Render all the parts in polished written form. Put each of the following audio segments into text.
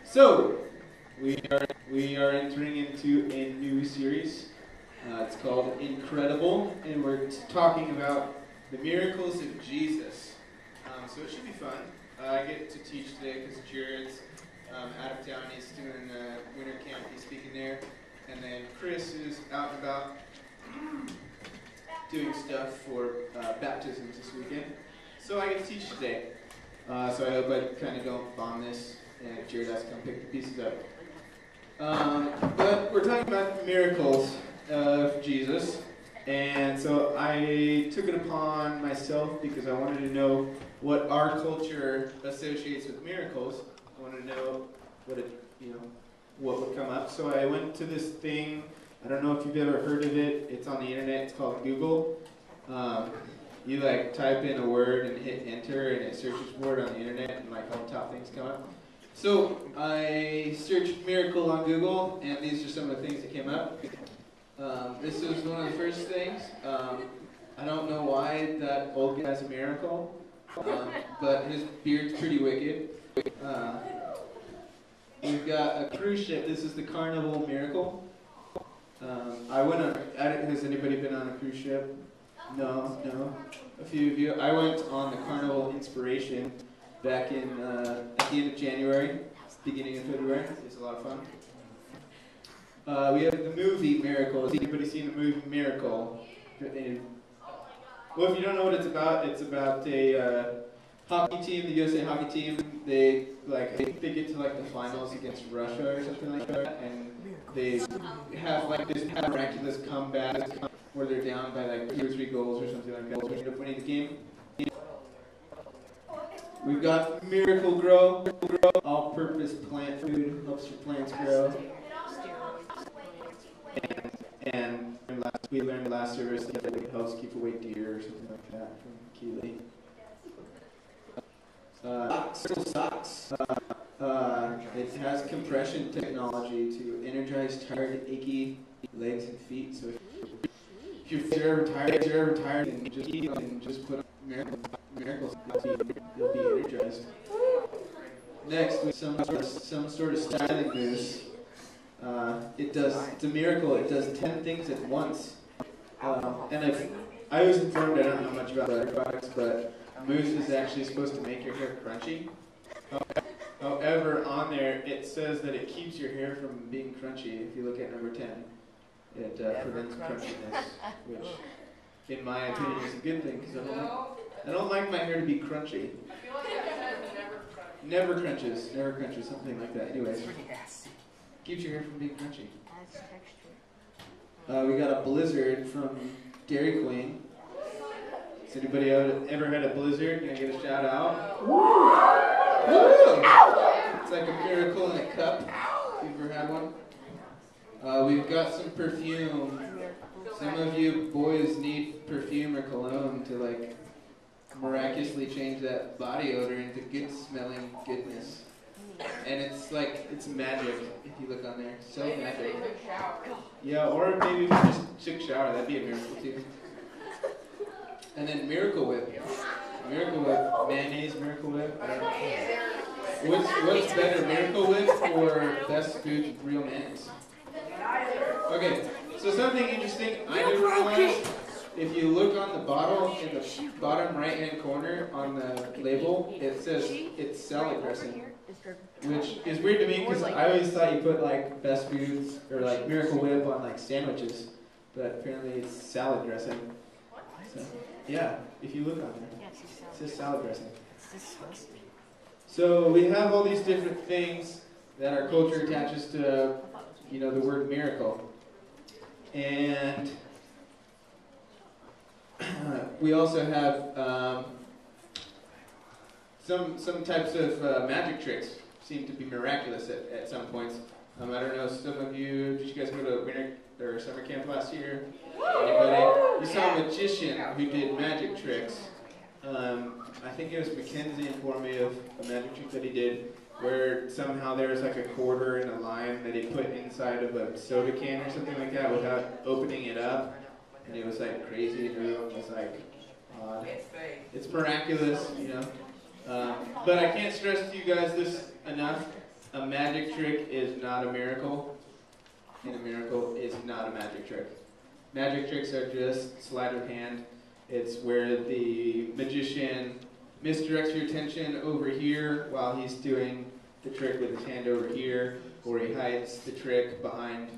So, we are entering into a new series. It's called Incredible, and we're talking about the miracles of Jesus. So it should be fun. I get to teach today because Jared's out of town. He's doing winter camp. He's speaking there, and then Chris is out and about doing stuff for baptisms this weekend. So I get to teach today. So I hope I kind of don't bomb this, and Jared has to come pick the pieces up. But we're talking about the miracles of Jesus, and so I took it upon myself because I wanted to know what our culture associates with miracles. I wanted to know what would come up. So I went to this thing. I don't know if you've ever heard of it. It's on the internet. It's called Google. You type in a word and hit enter, and it searches for it on the internet, and all the top things come up. So I searched miracle on Google, and these are some of the things that came up. This was one of the first things. I don't know why that old guy's a miracle, but his beard's pretty wicked. We've got a cruise ship. This is the Carnival Miracle. I went on. Has anybody been on a cruise ship? No. A few of you. I went on the Carnival Inspiration back in at the end of January, beginning of February. It was a lot of fun. We have the movie Miracle. Has anybody seen the movie Miracle? Well, if you don't know what it's about a hockey team, the USA hockey team. They they get to the finals against Russia or something like that, and they have this miraculous comeback where they're down by 2 or 3 goals or something like that. So they end up winning the game. We've got Miracle Grow, all-purpose plant food, helps your plants grow. And we learned last service that it helps keep away deer or something like that from Keeley. Socks. It has compression technology to energize tired, achy legs and feet. So if you're ever tired, and just put on miracles, you'll be energized. Next, with some sort of styling boost. It's a miracle. It does 10 things at once. And I was informed, I don't know much about other products, but mousse is actually supposed to make your hair crunchy. However, on there it says that it keeps your hair from being crunchy. If you look at number 10, it prevents crunchiness, which, in my opinion, is a good thing because I don't like my hair to be crunchy. I feel like it says Never crunches, something like that. Anyways, keeps your hair from being crunchy. We got a Blizzard from Dairy Queen. Has anybody ever had a Blizzard? Can I get a shout out? Woo! It's like a miracle in a cup. If you've ever had one. We've got some perfume. Some of you boys need perfume or cologne to miraculously change that body odor into good smelling goodness. And it's magic if you look on there. So magic. Yeah, or maybe if you just took a shower, that'd be a miracle too. And then Miracle Whip. Mayonnaise Miracle Whip. What's better, Miracle Whip or Best Foods with Real Mayonnaise? Okay, so something interesting I didn't realize, if you look on the bottle in the bottom right hand corner on the label, it says it's salad dressing. Which is weird to me because I always thought you put Best Foods or Miracle Whip on sandwiches, but apparently it's salad dressing. So, yeah, if you look on there, it says salad dressing. So we have all these different things that our culture attaches to, the word miracle. And we also have some types of magic tricks seem to be miraculous at some points. I don't know, some of you, did you guys go to winter or summer camp last year? Anybody? You saw a magician who did magic tricks. I think it was Mackenzie informed me of a magic trick that he did where somehow there was a quarter in a lime that he put inside of a soda can or something like that without opening it up. And it was crazy and everyone was odd. It's miraculous, But I can't stress to you guys this enough. a magic trick is not a miracle, and a miracle is not a magic trick. Magic tricks are just sleight of hand. It's where the magician misdirects your attention over here while he's doing the trick with his hand over here, or he hides the trick behind,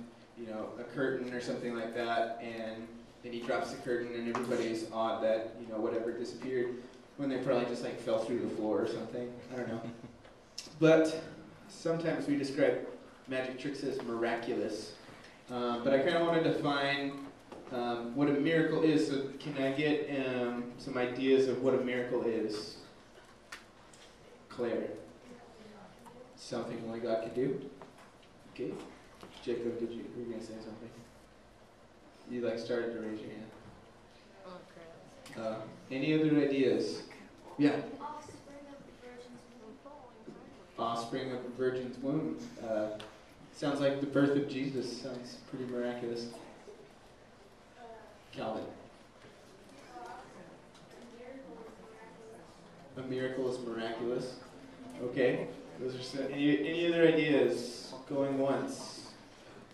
a curtain or something like that, and then he drops the curtain and everybody's awed that, whatever disappeared when they probably just fell through the floor or something. I don't know. But sometimes we describe magic tricks as miraculous. But I kind of want to define what a miracle is. So can I get some ideas of what a miracle is? Claire. Something only God can do? Okay. Jacob, were you going to say something? You started to raise your hand. Oh, crap. Any other ideas? Yeah. Offspring of a virgin's womb. Offspring of a virgin's womb. Sounds like the birth of Jesus. Sounds pretty miraculous. Calvin. A miracle is miraculous. Okay. Those are any other ideas? Going once.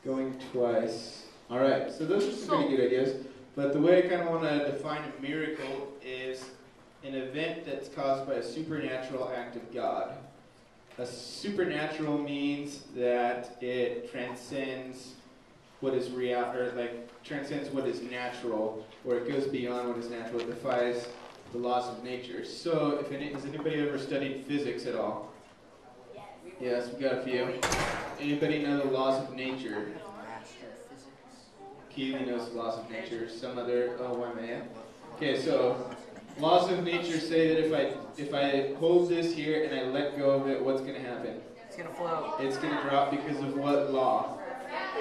Going twice. All right. So those are some pretty good ideas. But the way I kind of want to define a miracle is an event that's caused by a supernatural act of God. A supernatural means that it transcends what is real, or transcends what is natural, or it goes beyond what is natural. It defies the laws of nature. So, has anybody ever studied physics at all? Yes, we got a few. Anybody know the laws of nature? Keely knows the laws of nature. Some other, why man? Okay, so laws of nature say that if I hold this here and I let go of it, what's going to happen? It's going to float. It's going to drop because of what law?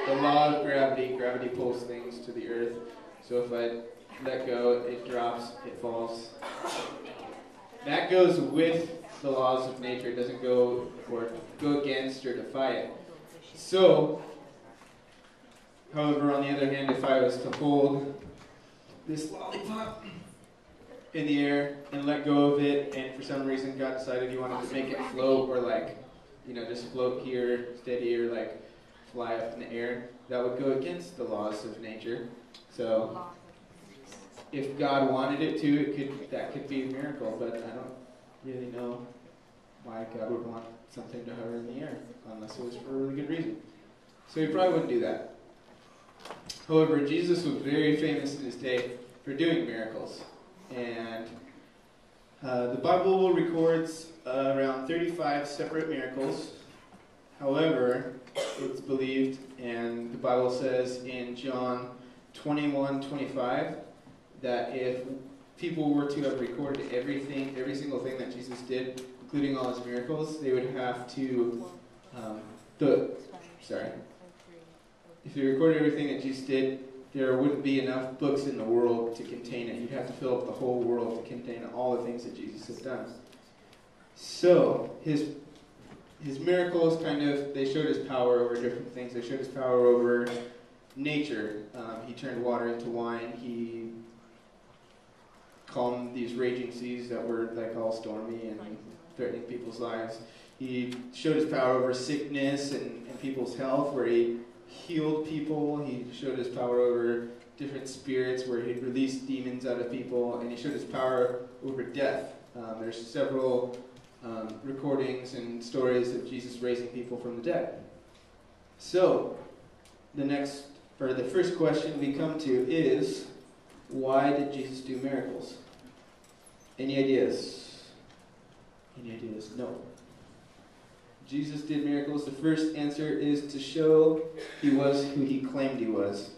The law of gravity. Gravity pulls things to the earth. So if I let go, it drops, it falls. That goes with the laws of nature. It doesn't go against or defy it. So, however, on the other hand, if I was to hold this lollipop in the air and let go of it, and for some reason God decided He wanted to make it float, or just float here, steady, or fly up in the air, that would go against the laws of nature. So, if God wanted it to, that could be a miracle, but I don't really know why God would want something to hover in the air, unless it was for a really good reason. So He probably wouldn't do that. However, Jesus was very famous in His day for doing miracles. And the Bible records around 35 separate miracles. However, it's believed, and the Bible says in John 21:25, that if people were to have recorded every single thing that Jesus did, including all His miracles, they would have to, if they recorded everything that Jesus did, there wouldn't be enough books in the world to contain it. You'd have to fill up the whole world to contain all the things that Jesus has done. So, his miracles they showed His power over different things. They showed His power over nature. He turned water into wine. He calmed these raging seas that were all stormy and threatening people's lives. He showed His power over sickness and people's health, where He healed people. He showed His power over different spirits, where He'd released demons out of people, and He showed His power over death. There's several recordings and stories of Jesus raising people from the dead. So, the first question we come to is, why did Jesus do miracles? Any ideas? Any ideas? No. Jesus did miracles. The first answer is to show He was who He claimed He was.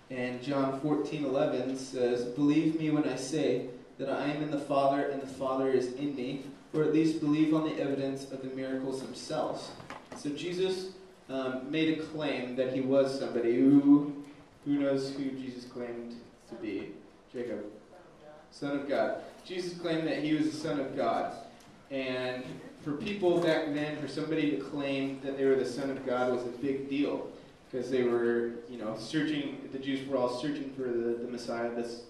And John 14:11 says, "Believe me when I say that I am in the Father and the Father is in me, or at least believe on the evidence of the miracles themselves." So Jesus made a claim that He was somebody. Who knows who Jesus claimed to be? Jacob. Son of God. Jesus claimed that He was the Son of God. And for people back then, for somebody to claim that they were the Son of God was a big deal. Because they were, searching, the Jews were all searching for the Messiah, this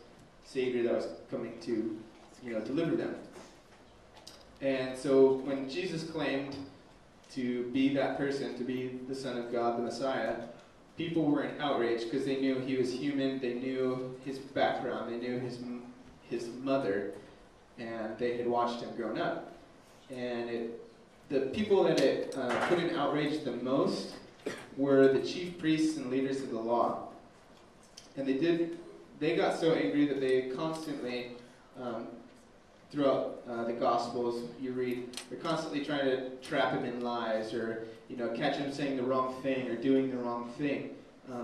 Savior that was coming to, deliver them. And so when Jesus claimed to be that person, to be the Son of God, the Messiah, people were in outrage because they knew he was human, they knew his background, they knew his mother, and they had watched him growing up. And the people that it put in outrage the most were the chief priests and leaders of the law. And they got so angry that they constantly, throughout the Gospels, you read, they're constantly trying to trap him in lies or, catch him saying the wrong thing or doing the wrong thing.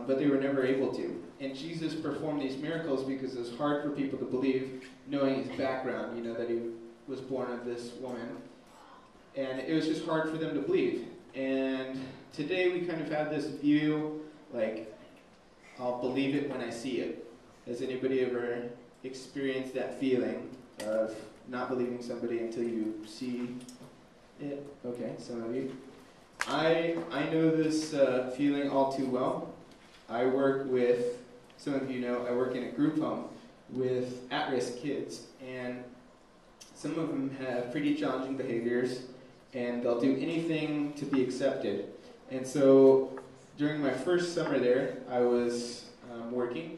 But they were never able to. And Jesus performed these miracles because it was hard for people to believe, knowing his background, that he was born of this woman. And it was just hard for them to believe. And today we kind of have this view, like, I'll believe it when I see it. Has anybody ever experienced that feeling of not believing somebody until you see it? Okay, some of you. I know this feeling all too well. I work with, some of you know, I work in a group home with at-risk kids, and some of them have pretty challenging behaviors, and they'll do anything to be accepted. And so during my first summer there, I was working,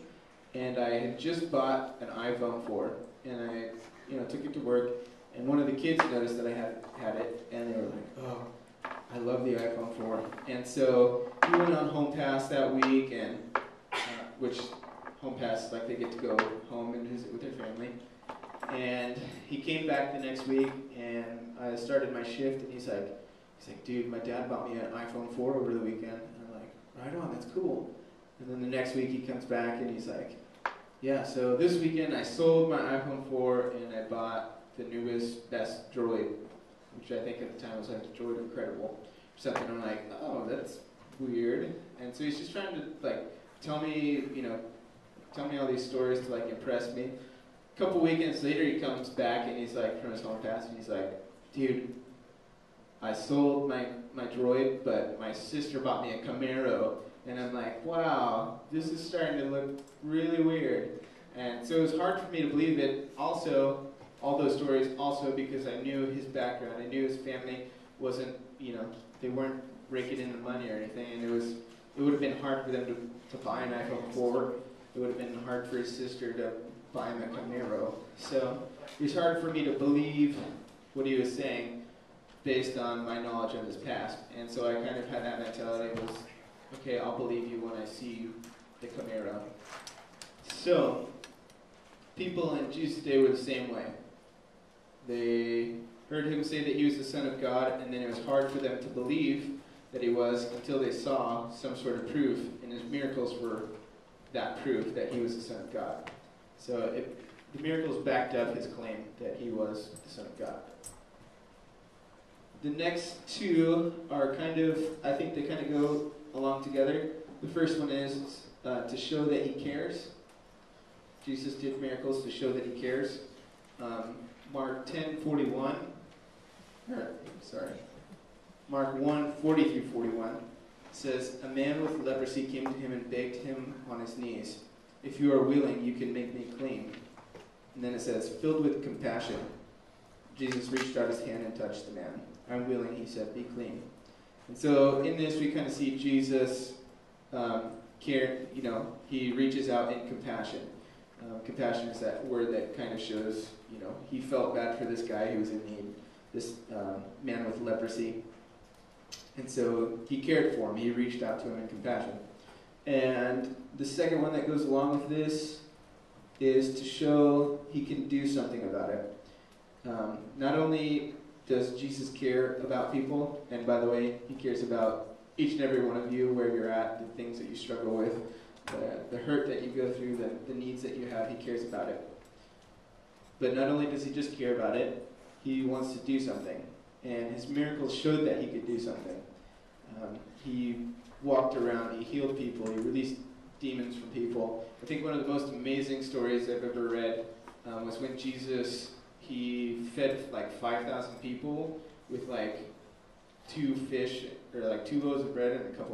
and I had just bought an iPhone 4, and I took it to work, and one of the kids noticed that I had it, and they were like, oh, I love the iPhone 4. And so he went on Home Pass that week, and which Home Pass, like, they get to go home and visit with their family. And he came back the next week, and I started my shift, and he's like, dude, my dad bought me an iPhone 4 over the weekend. And I'm like, right on, that's cool. And then the next week he comes back, and he's like, yeah, so this weekend I sold my iPhone 4, and I bought the newest, best Droid, which I think at the time was like the Droid Incredible or something. I'm like, oh, that's weird. And so he's just trying to, like, tell me all these stories to, like, impress me. A couple weekends later, he comes back, and he's like, from his Home Pass, and he's like, dude, I sold my Droid, but my sister bought me a Camaro. And I'm like, wow, this is starting to look really weird. And so it was hard for me to believe it. Also, all those stories, also because I knew his background. I knew his family wasn't, they weren't raking in the money or anything. And it would have been hard for them to buy an iPhone 4. It would have been hard for his sister to buy him a Camaro. So it was hard for me to believe what he was saying based on my knowledge of his past. And so I kind of had that mentality was, okay, I'll believe you when I see the Camaro. So, people in Jesus' day were the same way. They heard him say that he was the Son of God, and then it was hard for them to believe that he was until they saw some sort of proof, and his miracles were that proof that he was the Son of God. So the miracles backed up his claim that he was the Son of God. The next two are I think they kind of go along together. The first one is to show that he cares. Jesus did miracles to show that he cares. Mark 10:41. Mark 1:40-41 says, a man with leprosy came to him and begged him on his knees, if you are willing, you can make me clean. And then it says, filled with compassion, Jesus reached out his hand and touched the man. I'm willing, he said, be clean. And so in this we kind of see Jesus care, he reaches out in compassion. Compassion is that word that kind of shows, he felt bad for this guy who was in need, this man with leprosy. And so he cared for him. He reached out to him in compassion. And the second one that goes along with this is to show he can do something about it. Not only does Jesus care about people, and by the way, he cares about each and every one of you, where you're at, the things that you struggle with, the hurt that you go through, the needs that you have, he cares about it. But not only does he just care about it, he wants to do something. And his miracles showed that he could do something. He walked around, he healed people, he released demons from people. I think one of the most amazing stories I've ever read was when Jesus, he fed like 5,000 people with like 2 fish, or like 2 loaves of bread and a couple